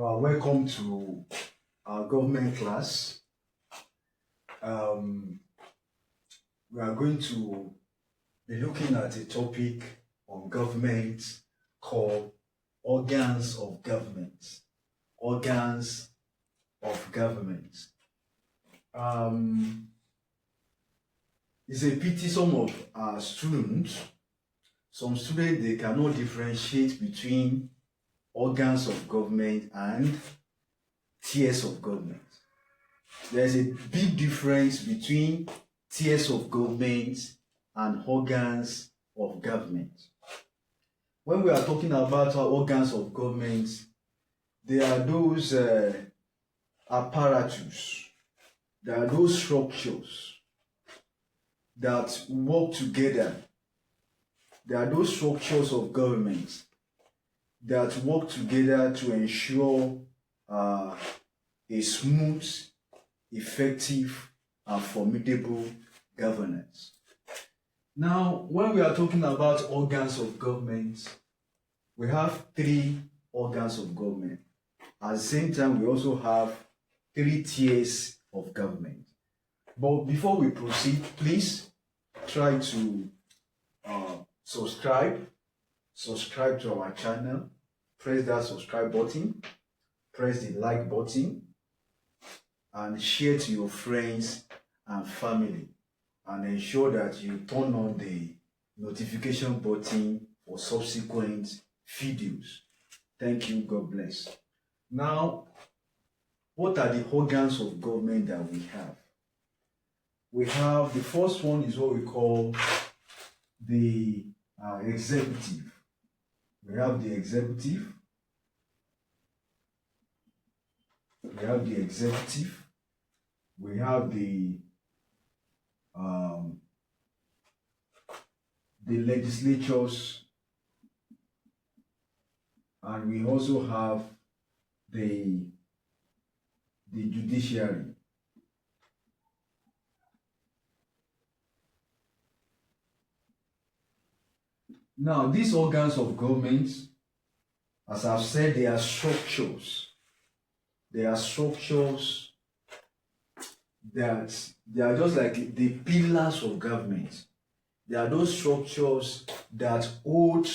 Welcome to our government class. We are going to be looking at a topic on government called organs of government. Organs of government. It's a pity some of our students, they cannot differentiate between organs of government and tiers of government. There's a big difference between tiers of government and organs of government. When we are talking about our organs of government, there are those apparatus, there are those structures that work together. There are those structures of government that work together to ensure a smooth, effective, and formidable governance. Now, when we are talking about organs of government, we have 3 organs of government. At the same time, we also have 3 tiers of government. But before we proceed, please try to subscribe to our channel, press that subscribe button, press the like button, and share to your friends and family, and ensure that you turn on the notification button for subsequent videos. Thank you. God bless. Now, what are the organs of government that we have? We have, the first one is what we call the executive. We have the executive. We have the executive. We have the legislatures, and we also have the judiciary. Now, these organs of government, as I've said, they are structures. They are structures that they are just like the pillars of government. They are those structures that hold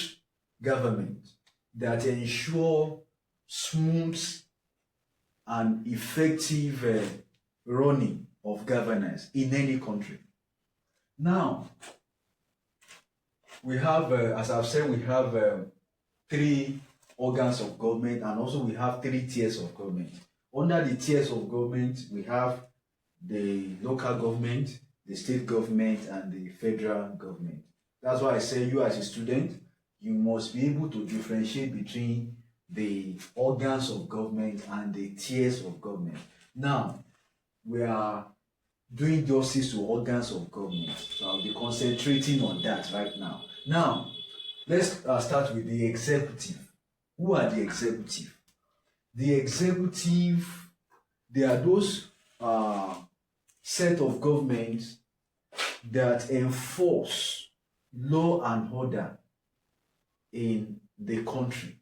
government, that ensure smooth and effective running of governance in any country. Now, we have, as I've said, we have 3 organs of government, and also we have 3 tiers of government. Under the tiers of government, we have the local government, the state government, and the federal government. That's why I say you as a student, you must be able to differentiate between the organs of government and the tiers of government. Now, we are doing justice to organs of government, so I'll be concentrating on that right now. Now, let's start with the executive. Who are the executive? The executive, they are those set of governments that enforce law and order in the country.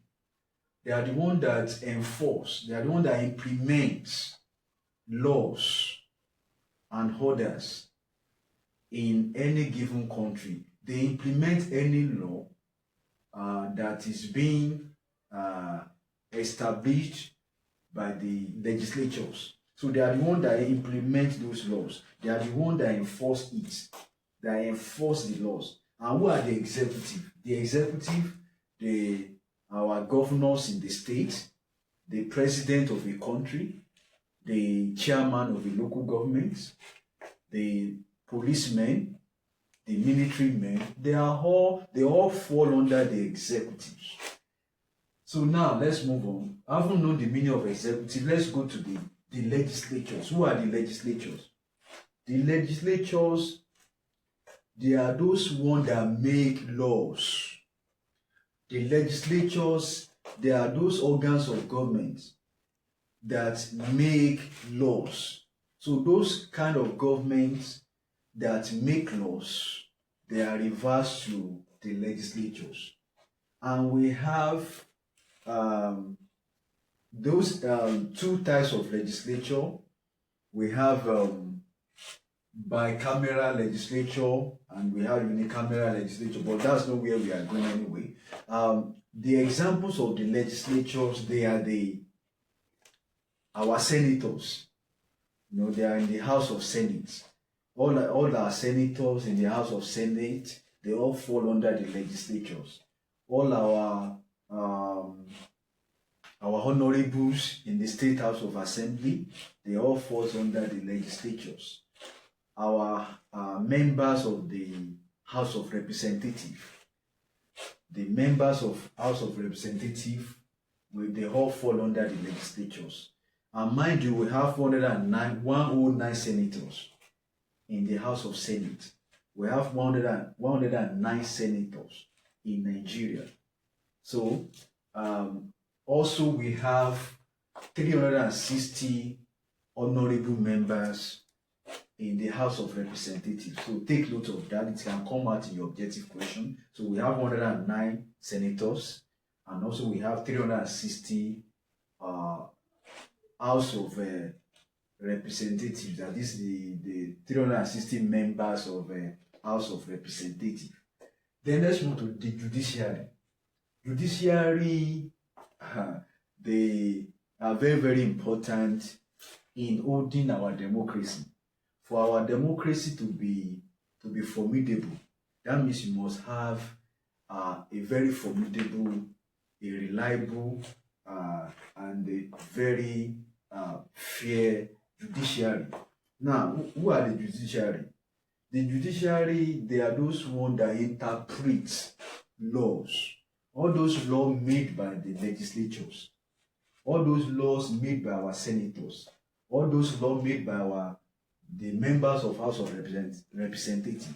They are the one that enforce, they are the one that implements laws and orders in any given country. They implement any law that is being established by the legislatures. So they are the one that implement those laws. They are the one that enforce it, that enforce the laws. And who are the executive? The executive, our governors in the state, the president of a country, the chairman of a local government, the policemen, the military men, they all fall under the executives. So now let's move on. Having known the meaning of executive, let's go to the legislatures. Who are the legislatures? The legislatures, they are those ones that make laws. The legislatures, they are those organs of government that make laws. So those kind of governments that make laws, they are reversed to the legislatures. And we have those two types of legislature, we have bicameral legislature and we have unicameral legislature, but that's not where we are going anyway. The examples of the legislatures, they are our senators. You know, they are in the House of Senate. All our senators in the House of Senate, they all fall under the legislatures. All our honorables in the State House of Assembly, they all fall under the legislatures. Our members of the House of Representatives, the members of House of Representatives, they all fall under the legislatures. And mind you, we have 109 senators in the House of Senate. We have 109 senators in Nigeria. So also we have 360 honorable members in the House of Representatives. So take note of that. It can come out in your objective question. So we have 109 senators, and also we have 360 House of Representatives. That is the 360 members of House of Representatives. Then let's move to the judiciary. Judiciary, they are very, very important in holding our democracy. For our democracy to be formidable, that means you must have a very formidable, a reliable, and a very fair judiciary. Now, who are the judiciary? The judiciary, they are those ones that interpret laws. All those laws made by the legislatures, all those laws made by our senators, all those laws made by the members of House of Representatives.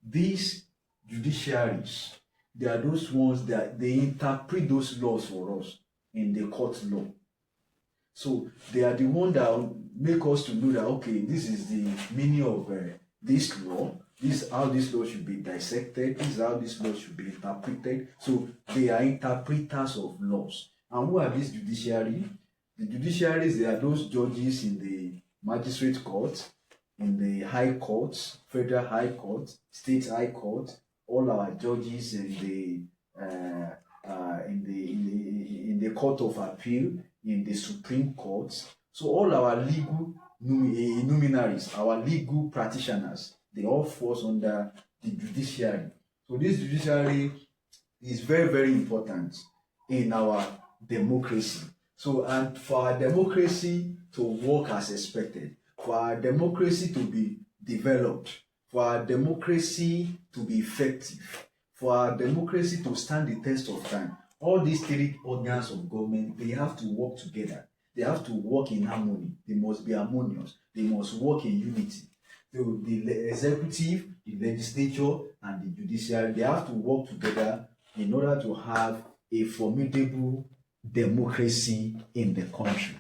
These judiciaries, they are those ones that they interpret those laws for us in the court law. So they are the ones that make us to know that, okay, this is the meaning of this law. This is how this law should be dissected. This is how this law should be interpreted. So they are interpreters of laws. And who are these judiciary? The judiciaries, they are those judges in the magistrate court, in the high courts, federal high court, state high court, all our judges in the court of appeal, in the Supreme Court. So all our legal luminaries, our legal practitioners, they all fall under the judiciary. So this judiciary is very, very important in our democracy. So, and for our democracy to work as expected, for our democracy to be developed, for our democracy to be effective, for our democracy to stand the test of time, all these three organs of government, they have to work together. They have to work in harmony. They must be harmonious. They must work in unity. So the executive, the legislature, and the judiciary, they have to work together in order to have a formidable democracy in the country.